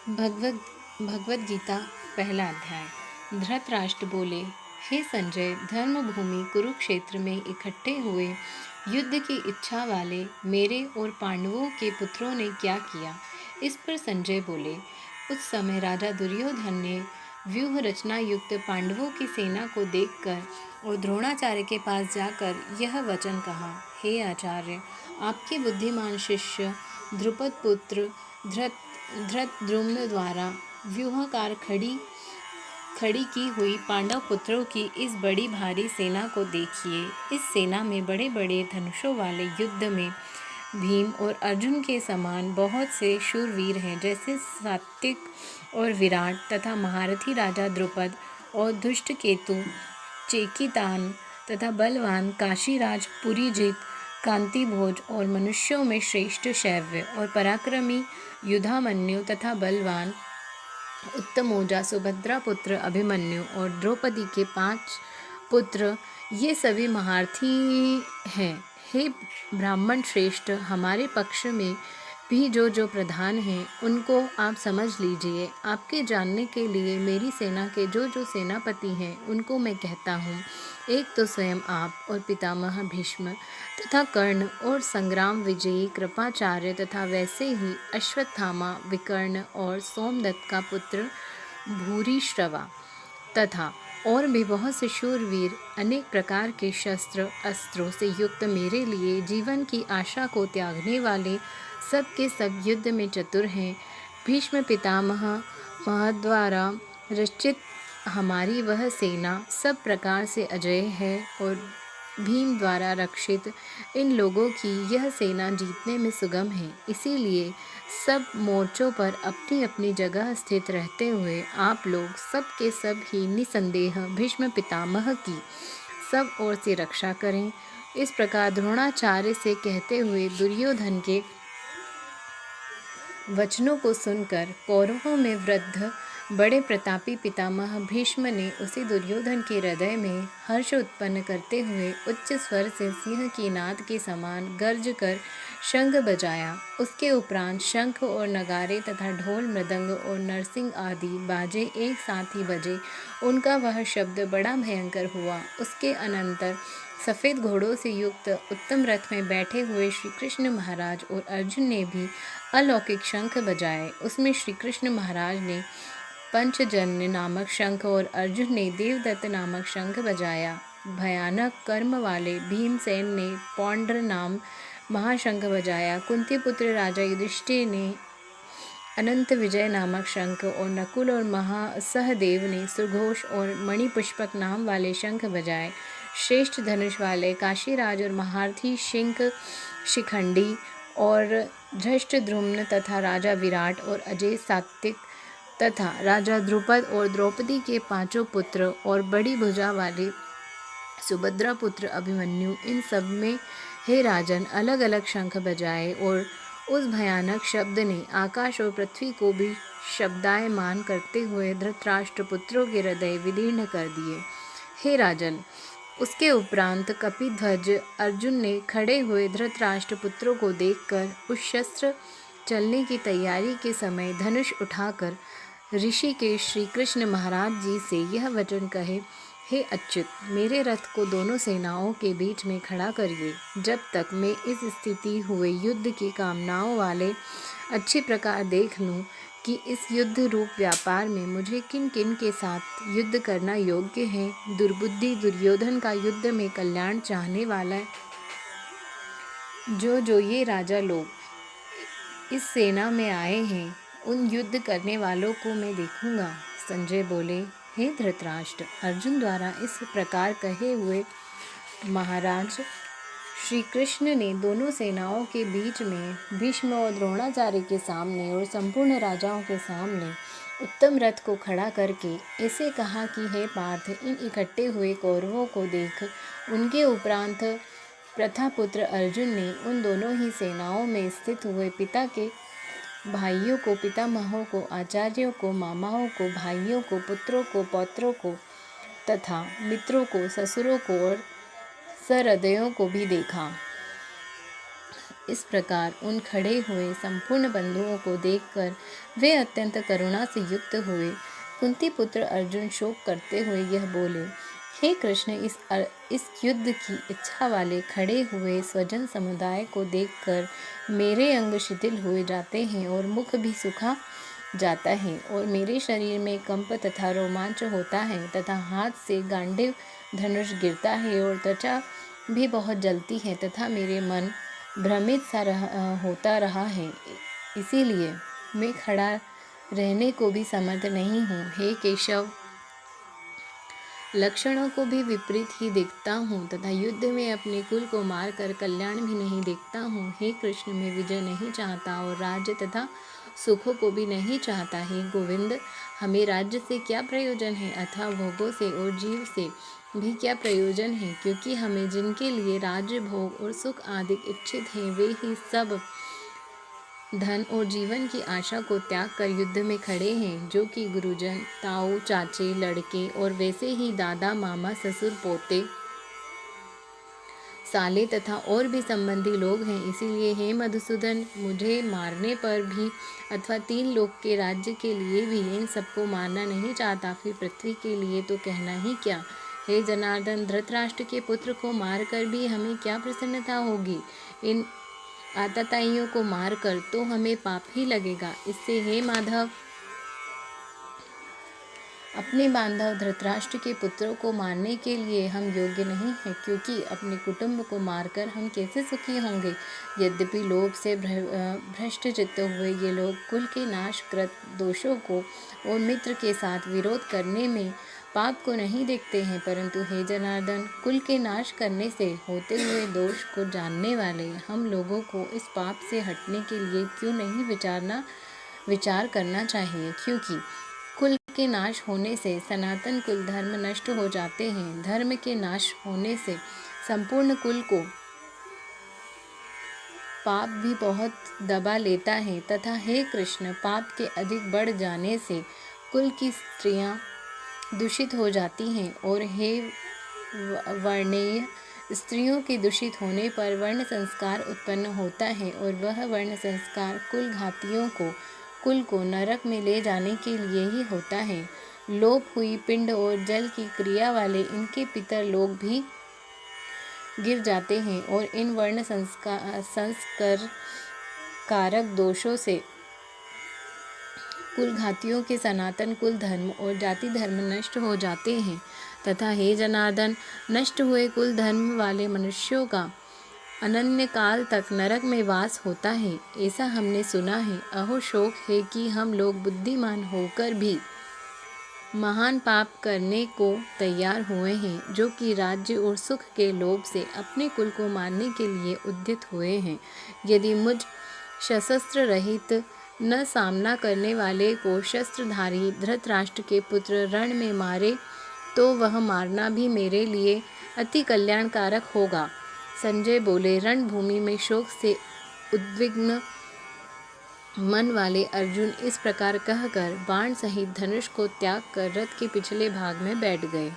भगवद भगवद गीता पहला अध्याय। धृतराष्ट्र बोले, हे संजय, धर्मभूमि कुरुक्षेत्र में इकट्ठे हुए युद्ध की इच्छा वाले मेरे और पांडवों के पुत्रों ने क्या किया। इस पर संजय बोले, उस समय राजा दुर्योधन ने व्यूह रचना युक्त पांडवों की सेना को देखकर और द्रोणाचार्य के पास जाकर यह वचन कहा, हे आचार्य, आपके बुद्धिमान शिष्य द्रुपद पुत्र धृतद्युम्न द्वारा व्यूहकार खड़ी की हुई पांडव पुत्रों की इस बड़ी भारी सेना को देखिए। इस सेना में बड़े बड़े धनुषों वाले युद्ध में भीम और अर्जुन के समान बहुत से शूरवीर हैं, जैसे सात्विक और विराट, तथा महारथी राजा द्रुपद और दुष्ट केतु चेकितान, तथा बलवान काशीराज पुरीजित कांतिभोज, और मनुष्यों में श्रेष्ठ शैव्य और पराक्रमी युधामन्यु, तथा बलवान उत्तमोजा सुभद्रा पुत्र अभिमन्यु और द्रौपदी के 5 पुत्र, ये सभी महारथी हैं। हे ब्राह्मण श्रेष्ठ, हमारे पक्ष में भी जो प्रधान हैं उनको आप समझ लीजिए। आपके जानने के लिए मेरी सेना के जो सेनापति हैं उनको मैं कहता हूँ। एक तो स्वयं आप और पितामह भीष्म, तथा कर्ण और संग्राम विजयी कृपाचार्य, तथा वैसे ही अश्वत्थामा, विकर्ण और सोमदत्त का पुत्र भूरिश्रवा, तथा और भी बहुत से शूरवीर अनेक प्रकार के शस्त्र अस्त्रों से युक्त मेरे लिए जीवन की आशा को त्यागने वाले सब के सब युद्ध में चतुर हैं। भीष्म पितामह महाद्वारा रचित हमारी वह सेना सब प्रकार से अजय है, और भीम द्वारा रक्षित इन लोगों की यह सेना जीतने में सुगम है। इसीलिए सब मोर्चों पर अपनी अपनी जगह स्थित रहते हुए आप लोग सब के सब ही निसंदेह भीष्म पितामह की सब ओर से रक्षा करें। इस प्रकार द्रोणाचार्य से कहते हुए दुर्योधन के वचनों को सुनकर कौरवों में वृद्ध बड़े प्रतापी पितामह भीष्म ने उसी दुर्योधन के हृदय में हर्ष उत्पन्न करते हुए उच्च स्वर से सिंह की नाद के समान गर्ज कर शंख बजाया। उसके उपरांत शंख और नगारे तथा ढोल मृदंग और नरसिंह आदि बाजे एक साथ ही बजे। उनका वह शब्द बड़ा भयंकर हुआ। उसके अनंतर सफ़ेद घोड़ों से युक्त उत्तम रथ में बैठे हुए श्री कृष्ण महाराज और अर्जुन ने भी अलौकिक शंख बजाए। उसमें श्री कृष्ण महाराज ने पंचजन्य नामक शंख और अर्जुन ने देवदत्त नामक शंख बजाया। भयानक कर्म वाले भीमसेन ने पौंड्र नाम महाशंख बजाया। कुंती पुत्र राजा युधिष्ठिर ने अनंत विजय नामक शंख, और नकुल और महासहदेव ने सुघोष और मणिपुष्पक नाम वाले शंख बजाए। श्रेष्ठ धनुष वाले काशीराज और महारथी शिखंडी और धृष्टद्युम्न, तथा राजा विराट और अजय सात्विक, तथा राजा द्रुपद और द्रौपदी के 5 पुत्र और बड़ी भुजा वाले सुभद्रा पुत्र अभिमन्यु, इन सब में हे राजन अलग अलग शंख बजाए। और उस भयानक शब्द ने आकाश और पृथ्वी को भी शब्दायमान करते हुए धृतराष्ट्र पुत्रों के हृदय विदीर्ण कर दिए। हे राजन, उसके उपरांत कपिध्वज अर्जुन ने खड़े हुए धृतराष्ट्र पुत्रों को देखकर उस शस्त्र चलने की तैयारी के समय धनुष उठाकर ऋषि के श्री कृष्ण महाराज जी से यह वचन कहे, हे अच्युत, मेरे रथ को दोनों सेनाओं के बीच में खड़ा करिए, जब तक मैं इस स्थिति हुए युद्ध की कामनाओं वाले अच्छी प्रकार देख लूं कि इस युद्ध रूप व्यापार में मुझे किन किन के साथ युद्ध करना योग्य है। दुर्बुद्धि दुर्योधन का युद्ध में कल्याण चाहने वाला जो ये राजा लोग इस सेना में आए हैं, उन युद्ध करने वालों को मैं देखूंगा। संजय बोले, हे धृतराष्ट्र, अर्जुन द्वारा इस प्रकार कहे हुए महाराज श्री कृष्ण ने दोनों सेनाओं के बीच में भीष्म और द्रोणाचार्य के सामने और संपूर्ण राजाओं के सामने उत्तम रथ को खड़ा करके ऐसे कहा कि हे पार्थ, इन इकट्ठे हुए कौरवों को देख। उनके उपरांत प्रथापुत्र अर्जुन ने उन दोनों ही सेनाओं में स्थित हुए पिता के भाइयों को, पितामहों को, आचार्यों को, मामाओं को, भाइयों को, पुत्रों को, पौत्रों को, तथा मित्रों को, ससुरों को और सहृदयों को भी देखा। इस प्रकार उन खड़े हुए संपूर्ण बंधुओं को देखकर वे अत्यंत करुणा से युक्त हुए। कुंती पुत्र अर्जुन शोक करते हुए यह बोले, हे कृष्ण, इस युद्ध की इच्छा वाले खड़े हुए स्वजन समुदाय को देखकर मेरे अंग शिथिल हुए जाते हैं और मुख भी सूखा जाता है और मेरे शरीर में कंप तथा रोमांच होता है तथा हाथ से गांडीव धनुष गिरता है और त्वचा भी बहुत जलती है तथा मेरे मन भ्रमित सा होता रहा है। इसीलिए मैं खड़ा रहने को भी समर्थ नहीं हूँ। हे केशव, लक्षणों को भी विपरीत ही देखता हूँ तथा युद्ध में अपने कुल को मारकर कल्याण भी नहीं देखता हूँ। हे कृष्ण, मैं विजय नहीं चाहता और राज्य तथा सुखों को भी नहीं चाहता। हे गोविंद, हमें राज्य से क्या प्रयोजन है अथवा भोगों से और जीव से भी क्या प्रयोजन है, क्योंकि हमें जिनके लिए राज्य, भोग और सुख आदि इच्छित हैं वे ही सब धन और जीवन की आशा को त्याग कर युद्ध में खड़े हैं, जो कि गुरुजन, ताऊ, चाचे, लड़के और वैसे ही दादा, मामा, ससुर, पोते, साले तथा और भी संबंधी लोग हैं। इसीलिए हे मधुसूदन, मुझे मारने पर भी अथवा 3 लोक के राज्य के लिए भी इन सबको मारना नहीं चाहता, फिर पृथ्वी के लिए तो कहना ही क्या। हे जनार्दन, धृतराष्ट्र के पुत्र को मारकर भी हमें क्या प्रसन्नता होगी। इन आतताइयों को मारकर तो हमें पाप ही लगेगा। इससे हे माधव, अपने बांधव धृतराष्ट्र के पुत्रों को मारने के लिए हम योग्य नहीं हैं, क्योंकि अपने कुटुंब को मारकर हम कैसे सुखी होंगे। यद्यपि लोभ से भ्रष्ट चित्त हुए ये लोग कुल के नाश कृत दोषों को और मित्र के साथ विरोध करने में पाप को नहीं देखते हैं, परंतु हे जनार्दन, कुल के नाश करने से होते हुए दोष को जानने वाले हम लोगों को इस पाप से हटने के लिए क्यों नहीं विचार करना चाहिए। क्योंकि कुल के नाश होने से सनातन कुल धर्म नष्ट हो जाते हैं। धर्म के नाश होने से संपूर्ण कुल को पाप भी बहुत दबा लेता है तथा हे कृष्ण, पाप के अधिक बढ़ जाने से कुल की स्त्रियां दूषित हो जाती हैं और हे वर्णीय स्त्रियों के दूषित होने पर वर्ण संस्कार उत्पन्न होता है और वह वर्ण संस्कार कुल घातियों को, कुल को नरक में ले जाने के लिए ही होता है। लोप हुई पिंड और जल की क्रिया वाले इनके पितर लोग भी गिर जाते हैं और इन वर्ण संस्कार कारक दोषों से कुल घातियों के सनातन कुल धर्म और जाति धर्म नष्ट हो जाते हैं तथा हे जनार्दन, नष्ट हुए कुल धर्म वाले मनुष्यों का अनन्य काल तक नरक में वास होता है, ऐसा हमने सुना है। अहो शोक है कि हम लोग बुद्धिमान होकर भी महान पाप करने को तैयार हुए हैं, जो कि राज्य और सुख के लोभ से अपने कुल को मारने के लिए उद्यत हुए हैं। यदि मुझ सशस्त्र रहित न सामना करने वाले को शस्त्रधारी धृतराष्ट्र के पुत्र रण में मारे तो वह मारना भी मेरे लिए अति कल्याणकारक होगा। संजय बोले, रणभूमि में शोक से उद्विग्न मन वाले अर्जुन इस प्रकार कहकर बाण सहित धनुष को त्याग कर रथ के पिछले भाग में बैठ गए।